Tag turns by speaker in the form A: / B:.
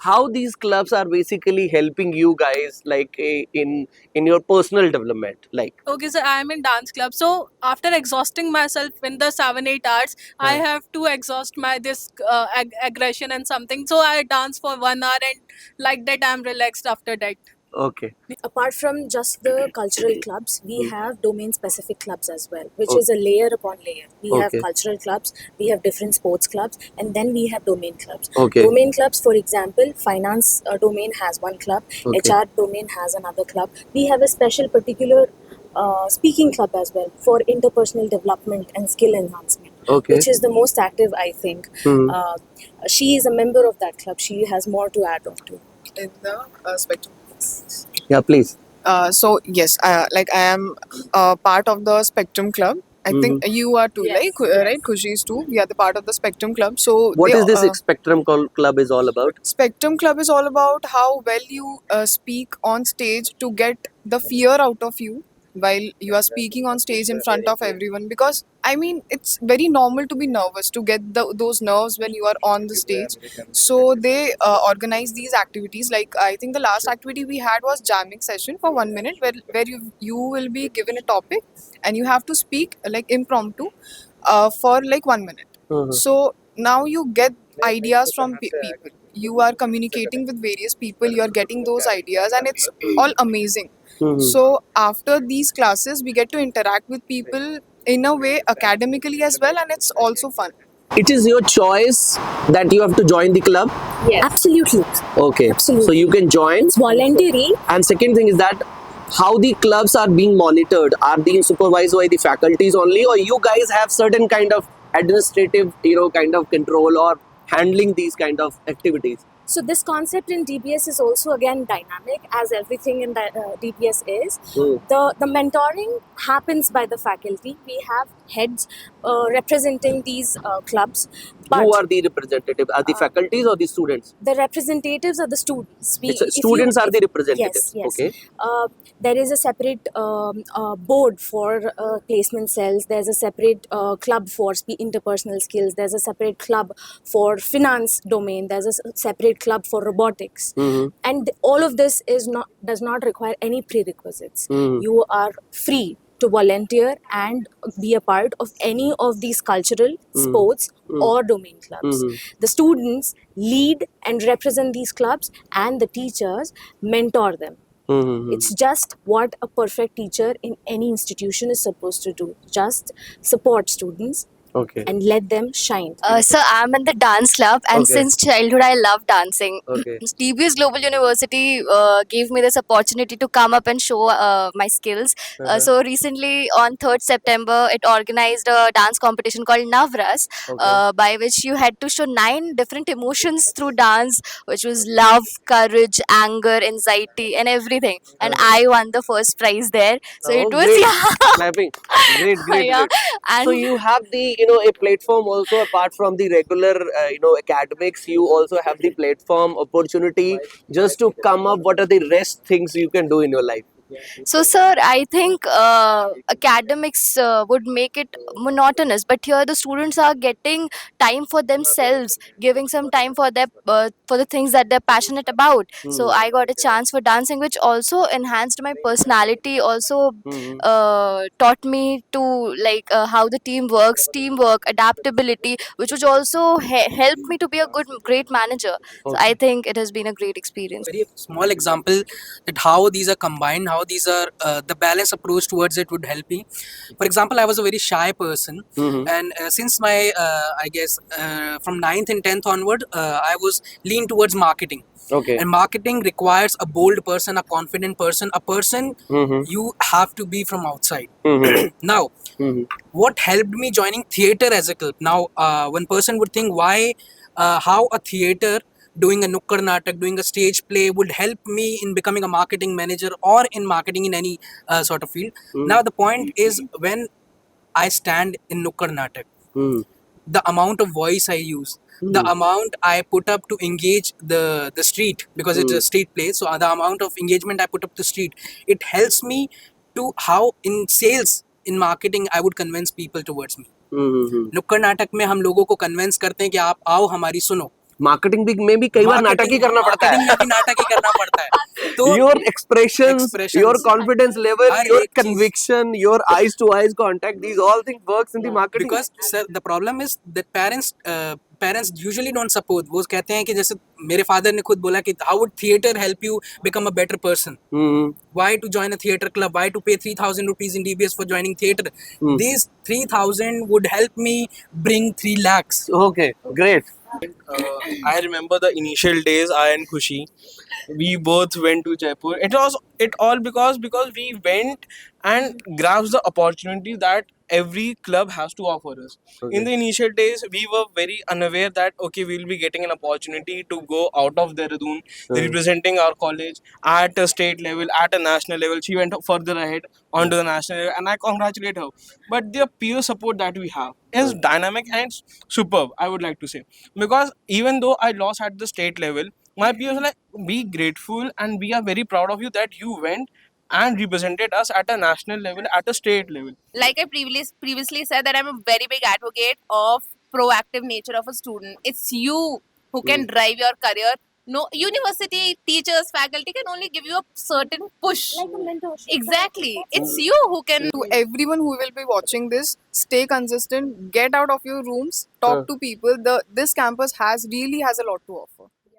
A: how these clubs are basically helping you guys, like in your personal development, like.
B: Okay, so I am in dance club. So after exhausting myself in the 7 8 hours, I have to exhaust my this aggression and something. So I dance for 1 hour, and like that I'm relaxed after that.
A: Okay.
C: Apart from just the cultural clubs, we
A: Hmm.
C: have domain specific clubs as well, which
A: Okay.
C: is a layer upon layer. We have
A: Okay.
C: cultural clubs, we have different sports clubs, and then we have domain clubs.
A: Okay.
C: Domain clubs, for example, finance domain has one club,
A: Okay.
C: HR domain has another club. We have a special particular speaking club as well for interpersonal development and skill enhancement,
A: Okay.
C: which is the most active, I think.
A: Hmm.
C: She is a member of that club. She has more to add on to.
D: In the spectrum.
A: Yeah, please.
D: So yes, like I am part of the Spectrum Club. I think you are too,
C: Yes,
D: like
C: yes.
D: right? Kushi is too. We are the part of the Spectrum Club. So
A: What
D: they,
A: is this Spectrum Club is all about?
D: Spectrum Club is all about how well you speak on stage to get the fear out of you while you are speaking on stage in front of everyone. Because I mean, it's very normal to be nervous, to get those nerves when you are on the stage. So they organize these activities. Like I think the last activity we had was jamming session for 1 minute, where you will be given a topic and you have to speak like impromptu for like 1 minute. So now you get ideas from people. You are communicating with various people. You are getting those ideas, and it's all amazing. So after these classes, we get to interact with people in a way academically as well, and it's also fun.
A: It is your choice that you have to join the club.
C: Yes. Absolutely.
A: Okay.
C: Absolutely.
A: So you can join.
C: It's voluntary.
A: And second thing is that how the clubs are being monitored, are being supervised by the faculties only, or you guys have certain kind of administrative, kind of control or handling these kind of activities.
C: So this concept in DPS is also again dynamic, as everything in DPS is. The mentoring happens by the faculty. We have heads representing these clubs, but
A: Who are the representatives? Are the faculties or the students?
C: the representatives are the students.
A: Students are the representatives.
C: Yes, yes.
A: Okay.
C: There is a separate board for placement cells. There's a separate club for interpersonal skills. There's a separate club for finance domain. There's a separate club for robotics. And all of this does not require any prerequisites. You are free to volunteer and be a part of any of these cultural, sports, or domain clubs. The students lead and represent these clubs, and the teachers mentor them. It's just what a perfect teacher in any institution is supposed to do. Just support students
A: Okay.
C: and let them shine.
E: So I'm in the dance club, and
A: Okay.
E: since childhood I love dancing.
A: Okay.
E: TBS Global University gave me this opportunity to come up and show my skills. So recently on 3rd September, it organized a dance competition called Navras, by which you had to show 9 different emotions through dance, which was love, courage, anger, anxiety, and everything. And I won the first prize there. So it was
A: great.
E: yeah.
A: Clapping. Great.
E: Yeah.
A: So
E: And
A: you have the a platform also, apart from the regular academics. You also have the platform opportunity just to come up. What are the rest things you can do in your life?
E: so, sir, I think academics would make it monotonous, but here the students are getting time for themselves, giving some time for the things that they're passionate about. So I got a chance for dancing, which also enhanced my personality. Also taught me to like how the team works, teamwork, adaptability, which would also help me to be a great manager. So I think it has been a great experience.
F: Very small example that how these are combined, how these are the balanced approach towards it would help me. For example, I was a very shy person, and since my I guess from 9th and 10th onward, I was lean towards marketing.
A: Okay.
F: And marketing requires a bold person, a confident person, a person you have to be from outside. Now, what helped me joining theater as a club? Now, one person would think why, how a theater doing a nukkad natak, doing a stage play would help me in becoming a marketing manager or in marketing in any sort of field. Now, the point is when I stand in nukkad natak, the amount of voice I use, the amount I put up to engage the street, because it's a street play. So the amount of engagement I put up the street, it helps me to how in sales, in marketing, I would convince people towards me. नुक्कड़ नाटक में हम लोगों को convince करते हैं कि आप आओ हमारी सुनो,
A: मार्केटिंग भी में भी कई बार नाटक ही करना पड़ता
F: Marketing
A: है.
F: में भी नाटक ही करना पड़ता है. तो
A: Your expressions,
F: Expressions.
A: your confidence level,
F: her
A: your
F: एक चीज.
A: conviction, your eyes to eyes contact, these all things works in the marketing.
F: Because sir, the problem is that parents usually don't support. वो कहते हैं कि जैसे मेरे father ने खुद बोला कि how would theatre help you become a better person?
A: Hmm.
F: Why to join a theatre club? Why to pay 3,000 rupees in DBS for joining theatre? These 3,000 would help me bring 3 lakhs.
A: Okay, great.
G: I remember the initial days. I and Khushi, we both went to Jaipur. It all because we went and grasped the opportunity that every club has to offer us.
A: Okay.
G: In the initial days, we were very unaware that okay, we'll be getting an opportunity to go out of Dehradun, representing our college at a state level, at a national level. She went further ahead onto the national level, and I congratulate her. But the peer support that we have is dynamic and superb, I would like to say, because even though I lost at the state level, my peers are like, be grateful and we are very proud of you that you went and represented us at a national level, at a state level.
H: Like I previously said, that I'm a very big advocate of proactive nature of a student. It's you who can drive your career. No university, teachers, faculty can only give you a certain push.
C: Like a mentorship.
H: Exactly. It's you who can.
D: To everyone who will be watching this, stay consistent, get out of your rooms, talk to people. This campus really has a lot to offer.